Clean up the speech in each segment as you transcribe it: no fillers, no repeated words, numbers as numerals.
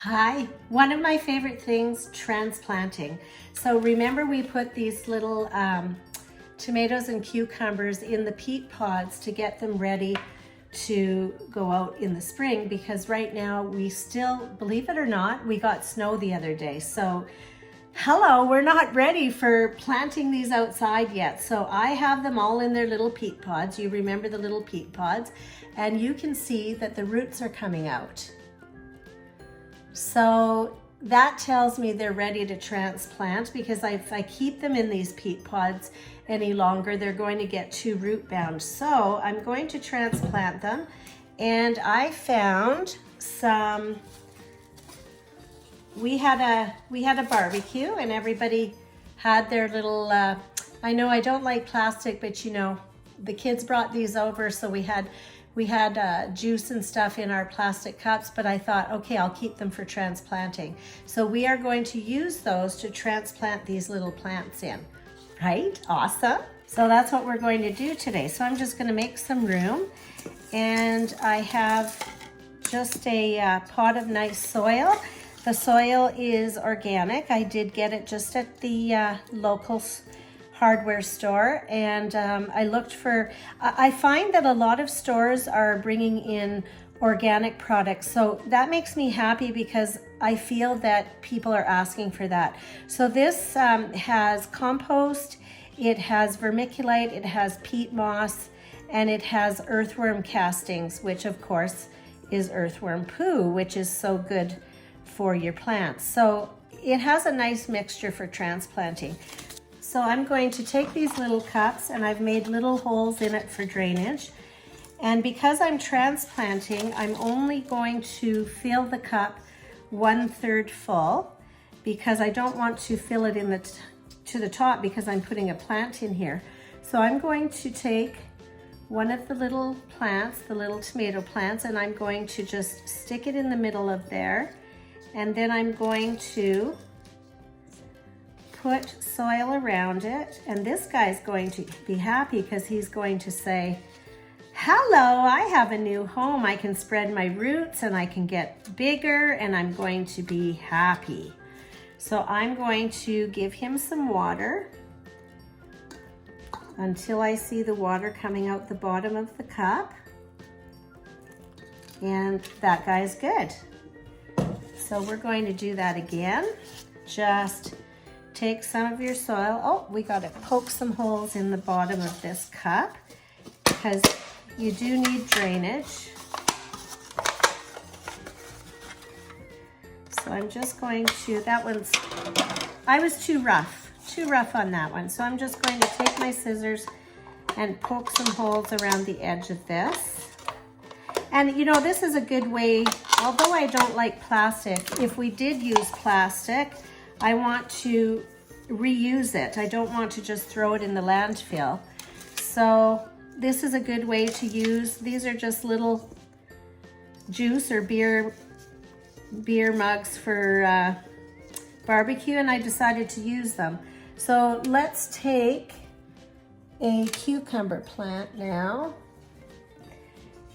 Hi, one of my favorite things, transplanting. So remember we put these little tomatoes and cucumbers in the peat pods to get them ready to go out in the spring, because right now we still, believe it or not, we got snow the other day. So hello, we're not ready for planting these outside yet. So I have them all in their little peat pods. You remember the little peat pods, and you can see that the roots are coming out. So that tells me they're ready to transplant, because if I keep them in these peat pods any longer, they're going to get too root bound. So I'm going to transplant them, and I found some, we had a barbecue and everybody had their little, I know I don't like plastic, but you know, the kids brought these over, so we had juice and stuff in our plastic cups, but I thought, okay, I'll keep them for transplanting. So we are going to use those to transplant these little plants in, right? Awesome. So that's what we're going to do today. So I'm just gonna make some room, and I have just a pot of nice soil. The soil is organic. I did get it just at the local hardware store, and I looked for, I find that a lot of stores are bringing in organic products, so that makes me happy because I feel that people are asking for that. So this has compost, it has vermiculite, it has peat moss, and it has earthworm castings, which of course is earthworm poo, which is so good for your plants. So it has a nice mixture for transplanting. So I'm going to take these little cups, and I've made little holes in it for drainage. And because I'm transplanting, I'm only going to fill the cup 1/3 full, because I don't want to fill it in to the top, because I'm putting a plant in here. So I'm going to take one of the little plants, the little tomato plants, and I'm going to just stick it in the middle of there. And then I'm going to put soil around it, and this guy's going to be happy because he's going to say, hello, I have a new home. I can spread my roots and I can get bigger, and I'm going to be happy. So I'm going to give him some water until I see the water coming out the bottom of the cup, and that guy's good. So we're going to do that again. Just take some of your soil. Oh, we got to poke some holes in the bottom of this cup because you do need drainage. So I'm just going to, I was too rough on that one. So I'm just going to take my scissors and poke some holes around the edge of this. And you know, this is a good way, although I don't like plastic, if we did use plastic, I want to reuse it. I don't want to just throw it in the landfill. So this is a good way to use. These are just little juice or beer mugs for barbecue, and I decided to use them. So let's take a cucumber plant now,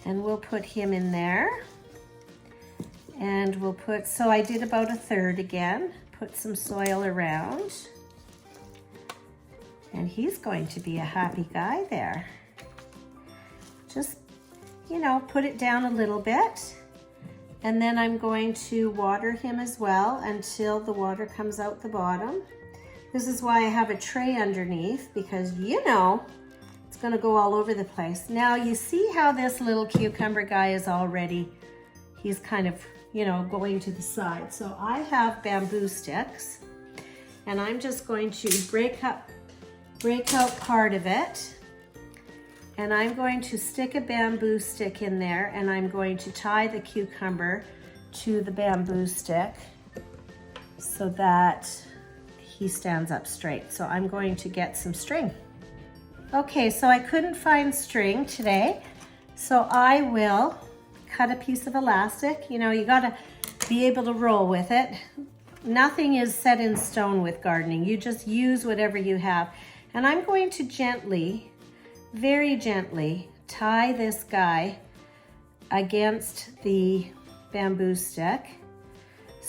and we'll put him in there. And we'll put, so I did about 1/3 again. Put some soil around, and he's going to be a happy guy there. Just, you know, put it down a little bit, and then I'm going to water him as well until the water comes out the bottom. This is why I have a tray underneath, because you know it's going to go all over the place. Now you see how this little cucumber guy is already, he's kind of, you know, going to the side. So I have bamboo sticks, and I'm just going to break out part of it, and I'm going to stick a bamboo stick in there, and I'm going to tie the cucumber to the bamboo stick so that he stands up straight. So I'm going to get some string. Okay, so I couldn't find string today, so I will cut a piece of elastic. You know, you gotta be able to roll with it. Nothing is set in stone with gardening. You just use whatever you have. And I'm going to gently, very gently, tie this guy against the bamboo stick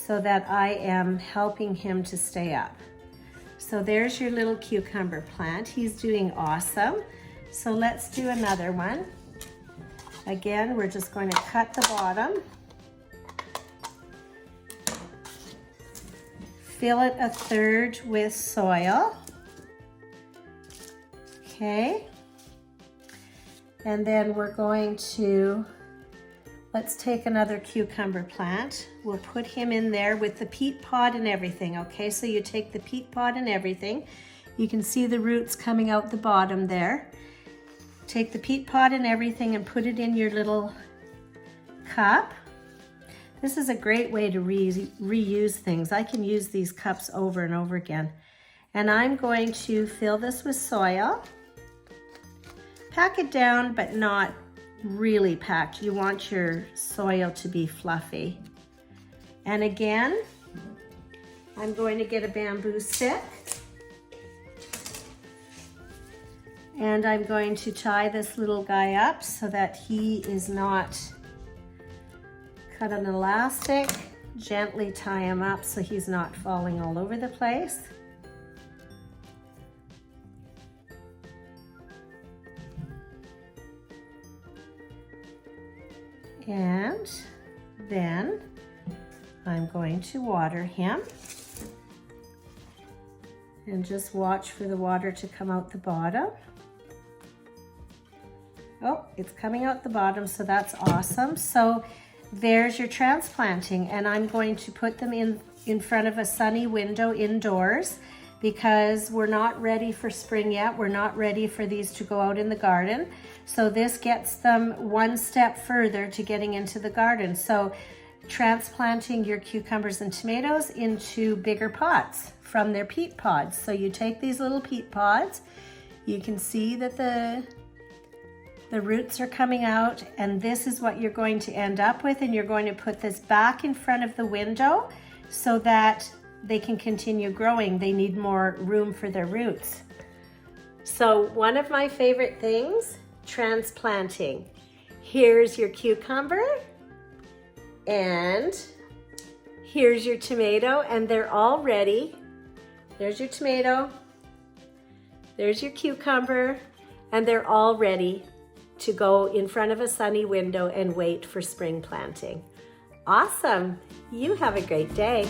so that I am helping him to stay up. So there's your little cucumber plant. He's doing awesome. So let's do another one. Again, we're just going to cut the bottom. Fill it 1/3 with soil. Okay. And then we're going to, let's take another cucumber plant. We'll put him in there with the peat pod and everything, okay? So you take the peat pod and everything. You can see the roots coming out the bottom there. Take the peat pod and everything and put it in your little cup. This is a great way to reuse things. I can use these cups over and over again. And I'm going to fill this with soil. Pack it down, but not really packed. You want your soil to be fluffy. And again, I'm going to get a bamboo stick. And I'm going to tie this little guy up so that he is not, cut an elastic, gently tie him up so he's not falling all over the place. And then I'm going to water him. And just watch for the water to come out the bottom. Oh, it's coming out the bottom, so that's awesome. So there's your transplanting, and I'm going to put them in front of a sunny window indoors because we're not ready for spring yet. We're not ready for these to go out in the garden. So this gets them one step further to getting into the garden. So transplanting your cucumbers and tomatoes into bigger pots from their peat pods. So you take these little peat pods, you can see that the roots are coming out, and this is what you're going to end up with, and you're going to put this back in front of the window so that they can continue growing. They need more room for their roots. So one of my favorite things, transplanting. Here's your cucumber, and here's your tomato, and they're all ready. There's your tomato, there's your cucumber, and they're all ready to go in front of a sunny window and wait for spring planting. Awesome. You have a great day.